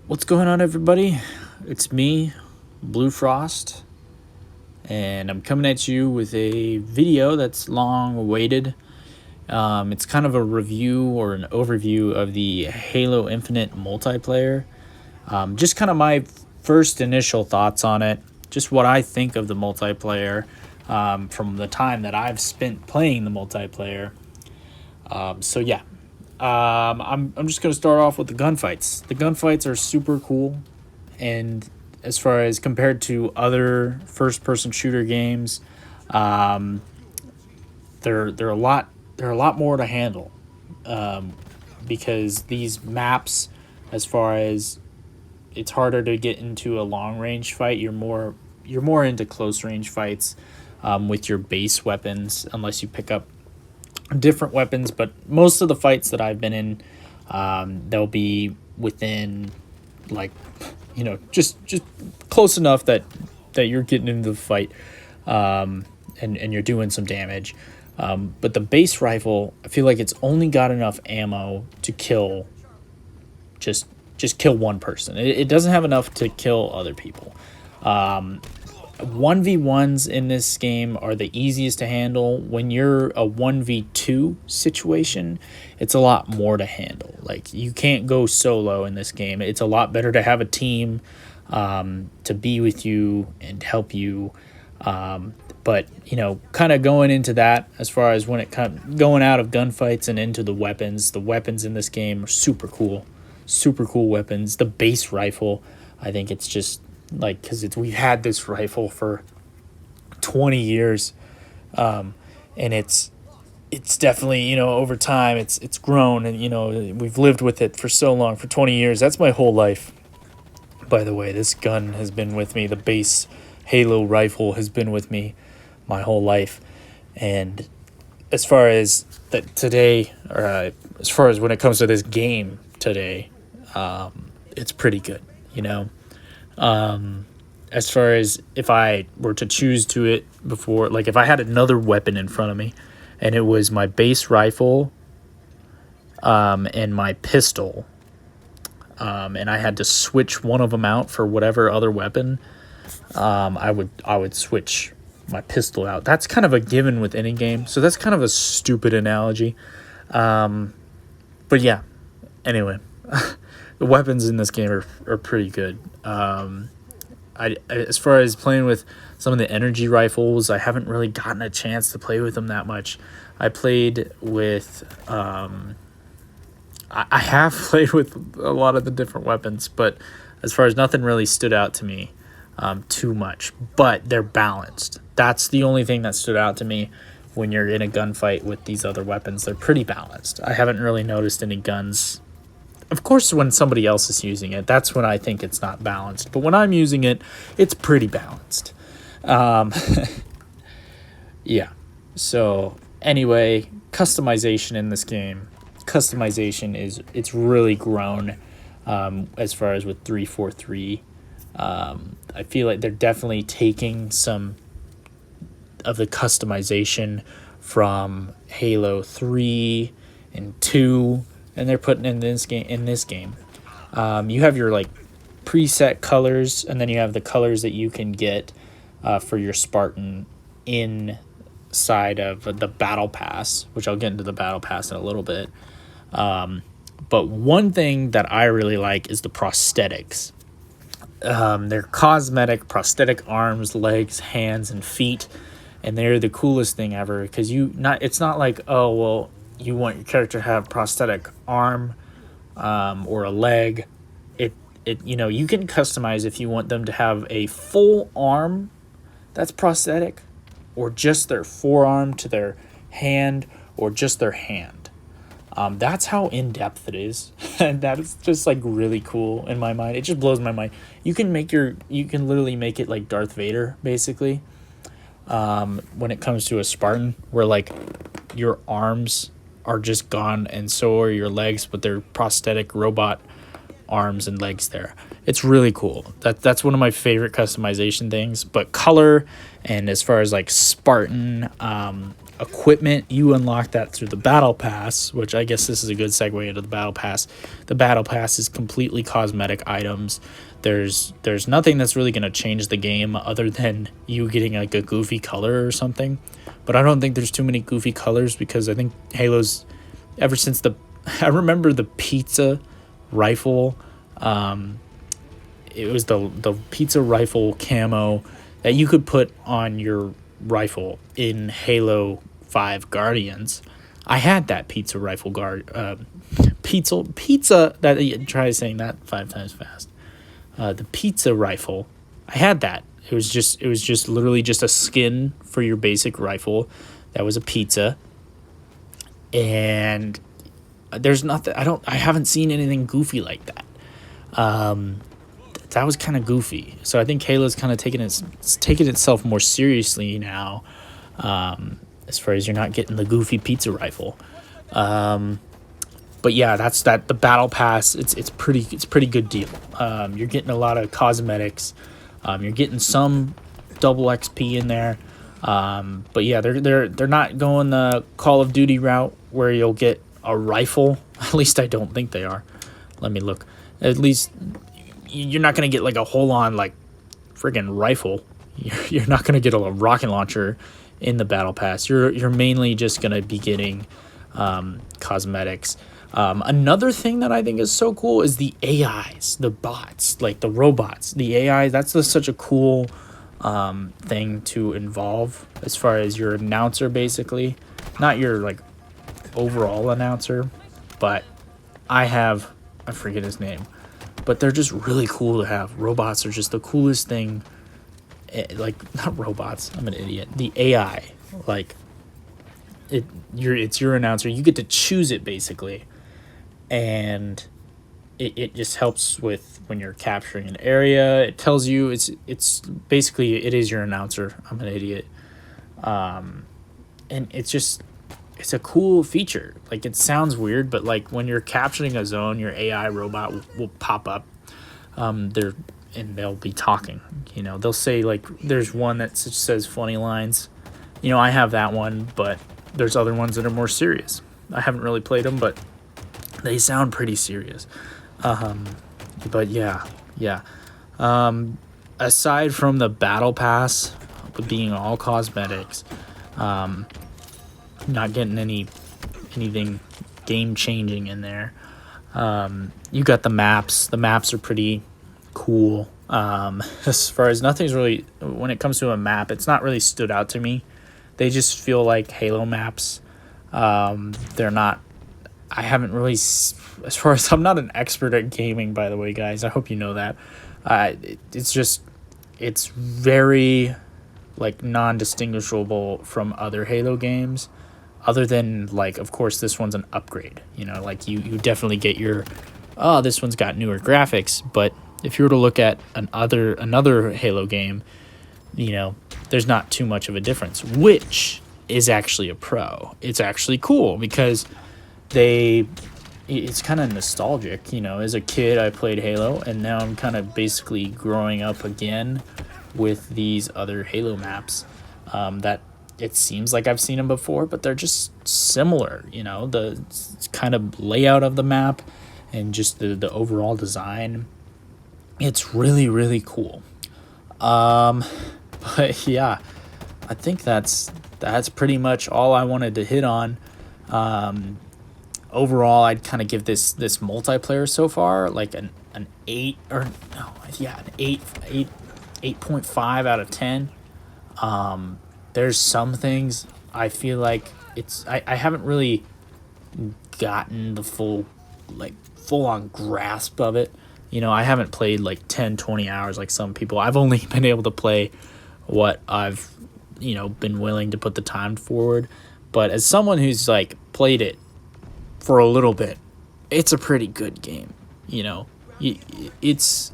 What's going on, everybody? It's me, Blue Frost, and I'm coming at you with a video that's long awaited. It's kind of a review or an overview of the Halo Infinite multiplayer. Just kind of my first initial thoughts on it, just what I think of the multiplayer from the time that I've spent playing the multiplayer. I'm just going to start off with the gunfights. The gunfights are super cool, and as far as compared to other first-person shooter games, um, they're a lot more to handle, because these maps, as far as it's harder to get into a long range fight, you're more into close range fights with your base weapons, unless you pick up different weapons. But most of the fights that I've been in, they'll be within, like, just close enough that you're getting into the fight, and you're doing some damage. But the base rifle, I feel like it's only got enough ammo to kill just kill one person. It doesn't have enough to kill other people. 1v1s in this game are the easiest to handle. When you're a 1v2 situation, it's a lot more to handle. Like, you can't go solo in this game. It's a lot better to have a team to be with you and help you. But kind of going into that, as far as when it going out of gunfights and into the weapons in this game are super cool weapons. The base rifle, I think it's just like, because we've had this rifle for 20 years, and it's definitely, over time it's grown, and we've lived with it for so long. For 20 years, that's my whole life. By the way, this gun has been with me. The base Halo rifle has been with me my whole life. And as far as that today, or as far as when it comes to this game today, it's pretty good. As far as if I were to choose to it before, like if I had another weapon in front of me and it was my base rifle, and my pistol, and I had to switch one of them out for whatever other weapon, I would switch my pistol out. That's kind of a given with any game, so that's kind of a stupid analogy. But yeah, anyway, the weapons in this game are pretty good. As far as playing with some of the energy rifles, I haven't really gotten a chance to play with them that much. I played with, I have played with a lot of the different weapons, but as far as nothing really stood out to me too much. But they're balanced. That's the only thing that stood out to me when you're in a gunfight with these other weapons. They're pretty balanced. I haven't really noticed any guns. Of course, when somebody else is using it, that's when I think it's not balanced. But when I'm using it, it's pretty balanced. Yeah. So anyway, customization in this game. It's really grown, as far as with 343. I feel like they're definitely taking some of the customization from Halo 3 and 2, and they're putting in this game. You have your preset colors, and then you have the colors that you can get for your Spartan inside of the battle pass, which I'll get into the battle pass in a little bit. But one thing that I really like is the prosthetics. They're cosmetic prosthetic arms, legs, hands, and feet, and they're the coolest thing ever, because it's not like, oh well, you want your character to have prosthetic arm, or a leg. You can customize if you want them to have a full arm that's prosthetic, or just their forearm to their hand, or just their hand. That's how in-depth it is. And that is just really cool in my mind. It just blows my mind. You can literally make it like Darth Vader, basically, when it comes to a Spartan, where your arms are just gone, and so are your legs, but they're prosthetic robot arms and legs there. It's really cool. That's one of my favorite customization things. But color, and as far as Spartan equipment, you unlock that through the battle pass, which I guess this is a good segue into the battle pass. The battle pass is completely cosmetic items. There's nothing that's really going to change the game other than you getting like a goofy color or something. But I don't think there's too many goofy colors, because I think Halo's, ever since I remember the pizza rifle, it was the pizza rifle camo that you could put on your rifle in Halo 5 Guardians. I had that pizza rifle pizza that, try saying that 5 times fast. The pizza rifle, I had that. It was just literally just a skin for your basic rifle that was a pizza. And there's nothing, I haven't seen anything goofy like that. That was kind of goofy. So I think Halo's kind of taking itself more seriously now, as far as you're not getting the goofy pizza rifle. But yeah, the battle pass. It's pretty good deal. You're getting a lot of cosmetics. You're getting some double XP in there. But yeah, they're not going the Call of Duty route where you'll get a rifle. At least I don't think they are. Let me look. At least you're not gonna get like a whole on like friggin' rifle. You're not gonna get a rocket launcher in the battle pass. You're mainly just gonna be getting cosmetics. Another thing that I think is so cool is the AIs, the bots, like the robots. The AI, that's such a cool thing to involve as far as your announcer, basically. Not your like overall announcer, but I forget his name, but they're just really cool to have. Robots are just the coolest thing. Like, not robots, I'm an idiot. The AI, like it's your announcer. You get to choose it basically, and it just helps with when you're capturing an area. It tells you it's basically it is your announcer. I'm an idiot. And it's a cool feature. Like, it sounds weird, but like when you're capturing a zone, your AI robot will pop up. They'll be talking. You know, they'll say, like, there's one that says funny lines. You know, I have that one, but there's other ones that are more serious. I haven't really played them, but they sound pretty serious. But yeah. Aside from the battle pass being all cosmetics, not getting anything game changing in there. You got the maps. The maps are pretty cool. As far as nothing's really, when it comes to a map, it's not really stood out to me. They just feel like Halo maps. They're not, I haven't really, as far as, I'm not an expert at gaming, by the way, guys. I hope you know that. It's very like non-distinguishable from other Halo games, other than, like, of course, this one's an upgrade. You know, like you definitely get your, this one's got newer graphics. But if you were to look at another Halo game, you know, there's not too much of a difference, which is actually a pro. It's actually cool because it's kind of nostalgic. You know, as a kid, I played Halo, and now I'm kind of basically growing up again with these other Halo maps that it seems like I've seen them before, but they're just similar. You know, the kind of layout of the map and just the overall design. It's really, really cool. But yeah, I think that's pretty much all I wanted to hit on. Overall, I'd kind of give this multiplayer so far like an 8, or no, yeah, an 8.5 out of 10. There's some things I feel like I haven't really gotten the full on grasp of it. You know, I haven't played like 10, 20 hours like some people. I've only been able to play what I've, you know, been willing to put the time forward. But as someone who's like played it for a little bit, it's a pretty good game. You know, it's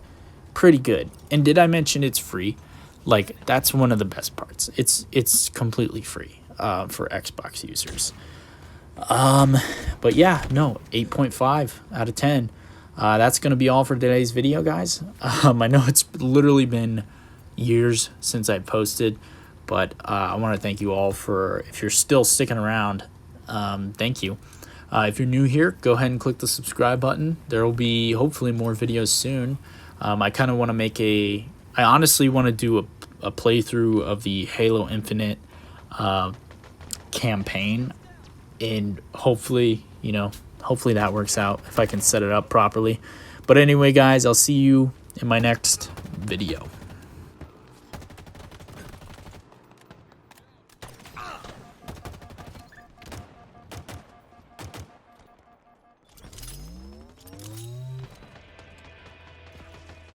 pretty good. And did I mention it's free? Like, that's one of the best parts. It's completely free for Xbox users. But yeah, no, 8.5 out of 10. That's going to be all for today's video, guys. I know it's literally been years since I posted, But I want to thank you all for, if you're still sticking around, thank you. If you're new here, go ahead and click the subscribe button. There will be hopefully more videos soon. I kind of want to make I honestly want to do a playthrough of the Halo Infinite campaign, and hopefully, hopefully that works out if I can set it up properly. But anyway, guys, I'll see you in my next video.